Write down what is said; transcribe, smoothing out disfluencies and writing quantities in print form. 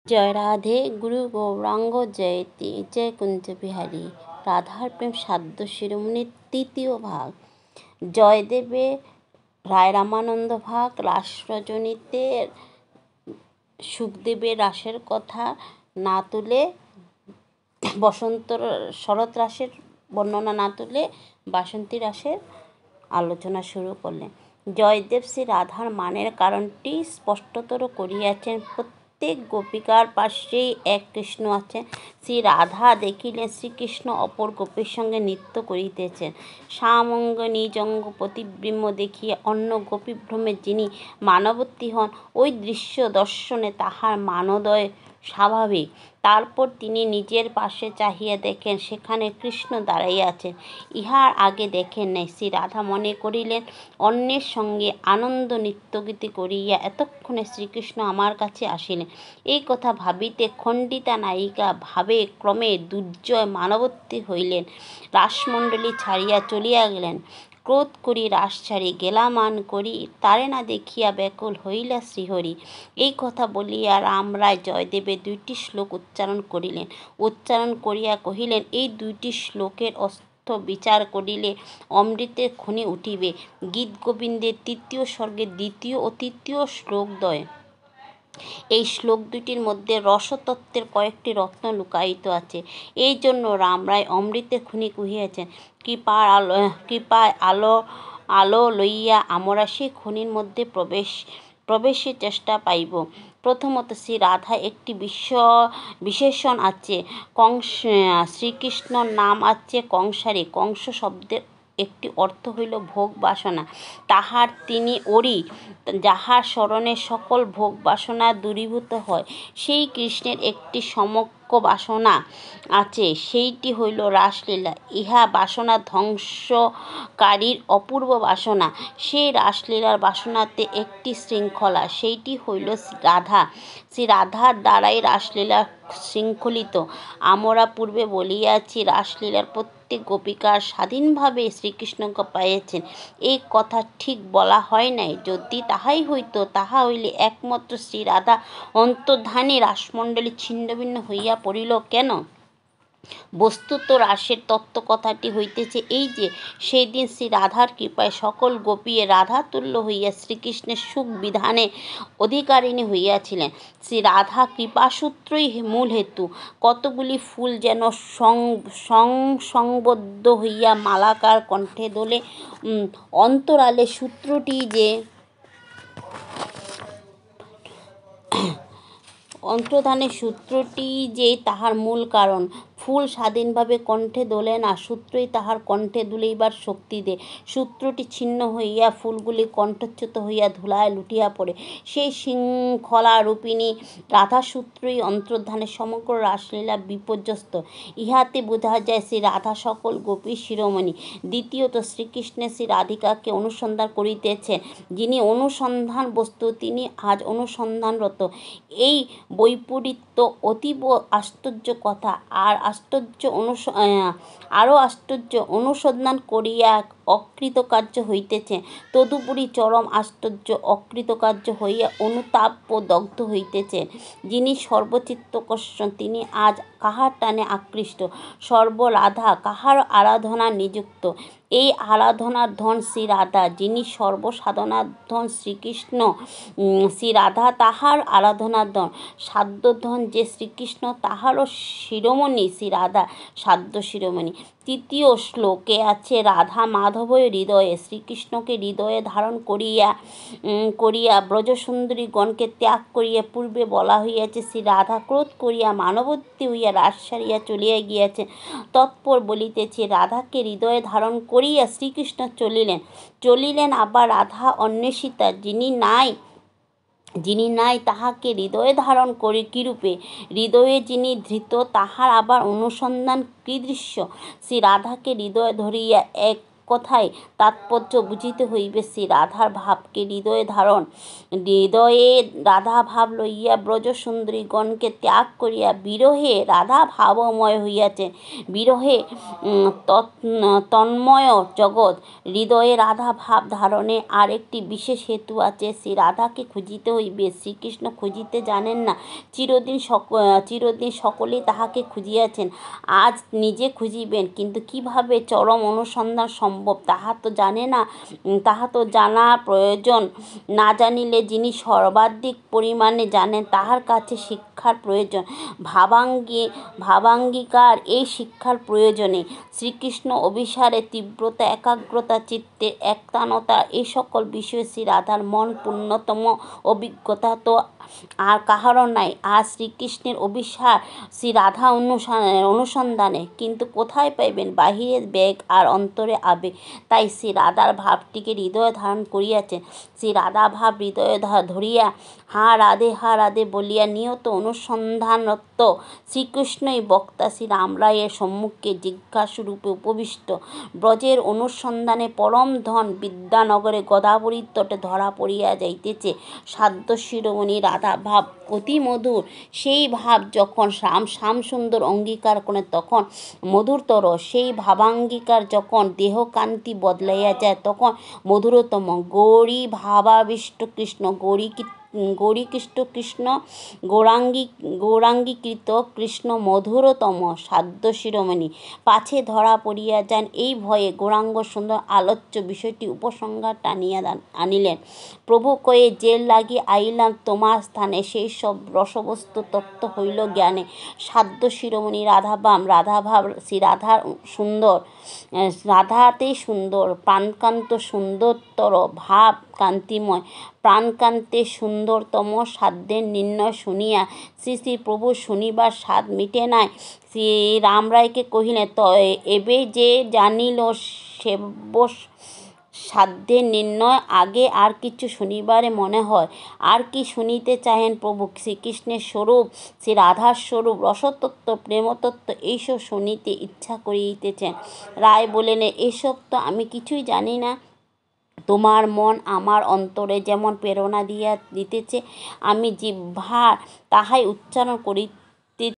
জয় রাধে গুরু গৌরাঙ্গ জয়তী জয় কুঞ্জ বিহারী। রাধার প্রেম সাধ্য শিরোমণির তৃতীয় ভাগ, জয়দেবে রায় রামানন্দ ভাগ। রাস রজনীতে সুখদেবের রাসের কথা না তুলে বসন্ত শরৎ রাসের বর্ণনা না তুলে বাসন্তী রাসের আলোচনা শুরু করলেন। জয়দেব শ্রী রাধার মানের কারণটি স্পষ্টতর করিয়াছেন। প্রত্যেক গোপিকার পাশেই এক কৃষ্ণ আছেন। শ্রী রাধা দেখিলেন শ্রীকৃষ্ণ অপর গোপীর সঙ্গে নৃত্য করিতেছেন। সামঙ্গ নিজঙ্গ প্রতিবিম্ব দেখিয়া অন্য গোপীভ্রমে যিনি মানবতী হন, ওই দৃশ্য দর্শনে তাহার মানোদয় স্বাভাবিক। তারপর তিনি নিজের পাশে চাহিয়া দেখেন সেখানে কৃষ্ণ দাঁড়াইয়া আছেন। ইহার আগে দেখেন নাই। শ্রী রাধা মনে করিলেন অন্যের সঙ্গে আনন্দ নৃত্যগীতি করিয়া এতক্ষণে শ্রীকৃষ্ণ আমার কাছে আসিলেন। এই কথা ভাবিতে খণ্ডিতা নায়িকা ভাবে ক্রমে দুর্জয় মানবতী হইলেন। রাসমণ্ডলী ছাড়িয়া চলিয়া গেলেন। ক্রোধ করি রাস ছাড়ি গেলামান করি, তারে না দেখিয়া ব্যাকুল হইলা শ্রীহরি। এই কথা বলিয়া রামরায় জয়দেবের 2টি শ্লোক উচ্চারণ করিলেন। উচ্চারণ করিয়া কহিলেন, এই 2টি শ্লোকের অর্থ বিচার করিলে অমৃতের খনি উঠিবে। গীত গোবিন্দের 3য় সর্গের 2য় ও 3য় শ্লোকদ্বয়। এই শ্লোক দুটির মধ্যে রসতত্ত্বের কয়েকটি রত্ন লুকায়িত আছে। এই জন্য রামরায় অমৃতের খনি কহিয়াছেন। কৃপায় আলো লইয়া আমরা সেই খনির মধ্যে প্রবেশের চেষ্টা পাইব। প্রথমত শ্রী রাধা একটি বিশেষণ আছে। শ্রীকৃষ্ণর নাম আছে কংসারী। কংস শব্দের একটি অর্থ হইল ভোগ বাসনা। তাহার তিনি অরি, যাহার স্মরণে সকল ভোগ বাসনা দূরীভূত হয়। সেই কৃষ্ণের একটি সমক্ষ বাসনা আছে, সেইটি হইল রাসলীলা। ইহা বাসনা ধ্বংসকারীর অপূর্ব বাসনা। সেই রাসলীলার বাসনাতে একটি শৃঙ্খলা, সেইটি হইল রাধা। শ্রী রাধার দ্বারাই রাসলীলা শৃঙ্খলিত। আমরা পূর্বে বলিয়াছি, রাসলীলার প্রত্যেক গোপিকার স্বাধীনভাবে শ্রীকৃষ্ণকে পাইয়াছেন। এই কথা ঠিক বলা হয় নাই। যদি তাহাই হইত, তাহা হইলে একমাত্র শ্রী রাধা অন্তর্ধানে রাসমণ্ডলী ছিন্নভিন্ন হইয়া পড়িল কেন? বস্তুত রাসের তত্ত্ব কথাটি হইতেছে এই যে, সেই দিন শ্রী রাধার কৃপায় সকল গোপী রাধাতুল্য হইয়া শ্রীকৃষ্ণের সুখ বিধানে অধিকারিণী হইয়াছিলেন। শ্রী রাধা কৃপাসূত্রই মূল হেতু। কতগুলি ফুল যেন সংবদ্ধ হইয়া মালাকার কণ্ঠে দোলে। অন্তরালে সূত্রটি যে তাহার মূল কারণ। ফুল স্বাধীনভাবে কণ্ঠে দোলে না, সূত্রই তাহার কণ্ঠে দুলিবার শক্তি দেয়। সূত্রটি ছিন্ন হইয়া ফুলগুলি কণ্ঠচ্যুত হইয়া ধূলায় লুটিয়া পড়ে। সেই শৃঙ্খলারূপিণী রাধাসূত্রই অন্তর্ধানে সমগ্র রাসলীলা বিপর্যস্ত। ইহাতে বোঝা যায় শ্রী রাধা সকল গোপীর শিরোমণি। দ্বিতীয়ত শ্রীকৃষ্ণের শ্রী রাধিকাকে অনুসন্ধান করিতেছেন। যিনি অনুসন্ধান বস্তু, তিনি আজ অনুসন্ধানরত। এই বৈপরীত্য অতীব আশ্চর্য কথা। আরও আশ্চর্য, অনুসন্ধান করিয়া অকৃতকার্য হইতেছে। তদুপরি চরম আশ্চর্য, অকৃতকার্য হইয়া অনুতাপ দগ্ধ হইতেছে। যিনি সর্বচিত্তকর্ষণ, তিনি আজ কাহার টানে আকৃষ্ট? সর্বরাধা কাহার আরাধনা নিযুক্ত? এই আরাধনার ধন শ্রী রাধা। যিনি সর্বসাধনার ধন শ্রীকৃষ্ণ, শ্রী রাধা তাহার আরাধনার ধন। সাধ্যধন যে শ্রীকৃষ্ণ, তাহারও শিরোমণি শ্রী রাধা, সাধ্য শিরোমণি। 3য় শ্লোকে আছে, রাধা মাধবয় হৃদয়ে। শ্রীকৃষ্ণকে হৃদয়ে ধারণ করিয়া ব্রজসুন্দরীগণকে ত্যাগ করিয়া পূর্বে বলা হইয়াছে, শ্রী রাধা ক্রোধ করিয়া মানবতী হইয়া রাস ছাড়িয়া চলিয়া গিয়াছেন। তৎপর বলিতেছে, রাধাকে হৃদয়ে ধারণ করিয়া শ্রীকৃষ্ণ চলিলেন। আবার রাধা অন্বেষিতা। যিনি নাই তাহাকে হৃদয়ে ধারণ করি কিরূপে? হৃদয়ে যিনি ধৃত, তাহার আবার অনুসন্ধান কীদৃশ? শ্রী রাধাকে হৃদয়ে ধরিয়া এক কথায় তাৎপর্য বুঝিতে হইবে। শ্রী রাধার ভাবকে হৃদয়ে রাধা ভাব লইয়া ব্রজসুন্দরীগণকে ত্যাগ করিয়া বিরহে রাধা ভাবময় হইয়াছেন। বিরহে তন্ময় জগৎ। হৃদয়ে রাধা ভাব ধারণে আর একটি বিশেষ হেতু আছে। শ্রী রাধাকে খুঁজিতে হইবে। শ্রীকৃষ্ণ খুঁজিতে জানেন না, চিরদিন সকলেই তাহাকে খুঁজিয়াছেন, আজ নিজে খুঁজিবেন। কিন্তু কিভাবে চরম অনুসন্ধান সম্ভব তাহা তো জানা প্রয়োজন। না জানিলে যিনি সর্বাধিক পরিমাণে জানেন তাহার কাছে শিক্ষার প্রয়োজন। ভাবাঙ্গীকার এই শিক্ষার প্রয়োজনে শ্রীকৃষ্ণ অভিসারে তীব্রতা, একাগ্রতা, চিত্তের একতানতা, এই সকল বিষয়ে শ্রী রাধার মন পূর্ণতম অভিজ্ঞতা তো আর কাহারও নাই। আর শ্রীকৃষ্ণের অভিসার শ্রী রাধা অনুসন্ধানে, কিন্তু কোথায় পাইবেন? বাহিরে বেগ আর অন্তরে আবেগ। তাই শ্রী রাধার ভাবটিকে হৃদয়ে ধারণ করিয়াছেন। শ্রী রাধা ভাব হৃদয়ে ধরিয়া হা রাধে বলিয়া নিয়ত অনুসন্ধানরত শ্রীকৃষ্ণই বক্তা শ্রী রামরায়ের সম্মুখে জিজ্ঞাসুরূপে উপবিষ্ট। ব্রজের অনুসন্ধানে পরম ধন বিদ্যানগরে গোদাবরীর তটে ধরা পড়িয়া যাইতেছে। সাধ্য শিরোমণি রাধা ভাব অতি মধুর। সেই ভাব যখন শ্যামসুন্দর অঙ্গীকার করেন তখন মধুরতর। সেই ভাবাঙ্গীকার যখন দেহকান্তি বদলাইয়া যায় তখন মধুরতম। গৌরী ভাবাবিষ্ট কৃষ্ণ, গৌরীকৃষ্ট কৃষ্ণ, গৌরাঙ্গীকৃত কৃষ্ণ মধুরতম। সাধ্য শিরোমণি পাছে ধরা পড়িয়া যান এই ভয়ে গৌরাঙ্গ সুন্দর আলোচ্য বিষয়টি উপসংহার টানিয়া আনিলেন। প্রভু কয়ে জেল লাগি আইলাম তোমার স্থানে, সেই সব রসবস্তু তত্ত্ব হইল জ্ঞানে। সাধ্য শিরোমণি রাধাভাব শ্রী রাধাতেই সুন্দর, প্রাণকান্ত সুন্দরতর ভাব কান্তিময়, প্রাণকান্তে সুন্দরতম। সাধ্যের নির্ণয় শুনিয়া শ্রী প্রভু শুনিবার স্বাদ মিটে নাই। শ্রী রামরায়কে কহিলেন, এবে যে জানিল সেব্য সাধ্যের নির্ণয়, আগে আর কিছু শুনিবারে মনে হয়। আর কি শুনিতে চাহেন প্রভু? শ্রীকৃষ্ণের স্বরূপ, শ্রী রাধার স্বরূপ, রসতত্ত্ব, প্রেমতত্ত্ব, এইসব শুনিতে ইচ্ছা করিতেছেন। রায় বলিলেন, এসব তো আমি কিছুই জানি না। তোমার মন আমার অন্তরে যেমন প্রেরণা দিতেছে, আমি জিহ্বা তাহাই উচ্চারণ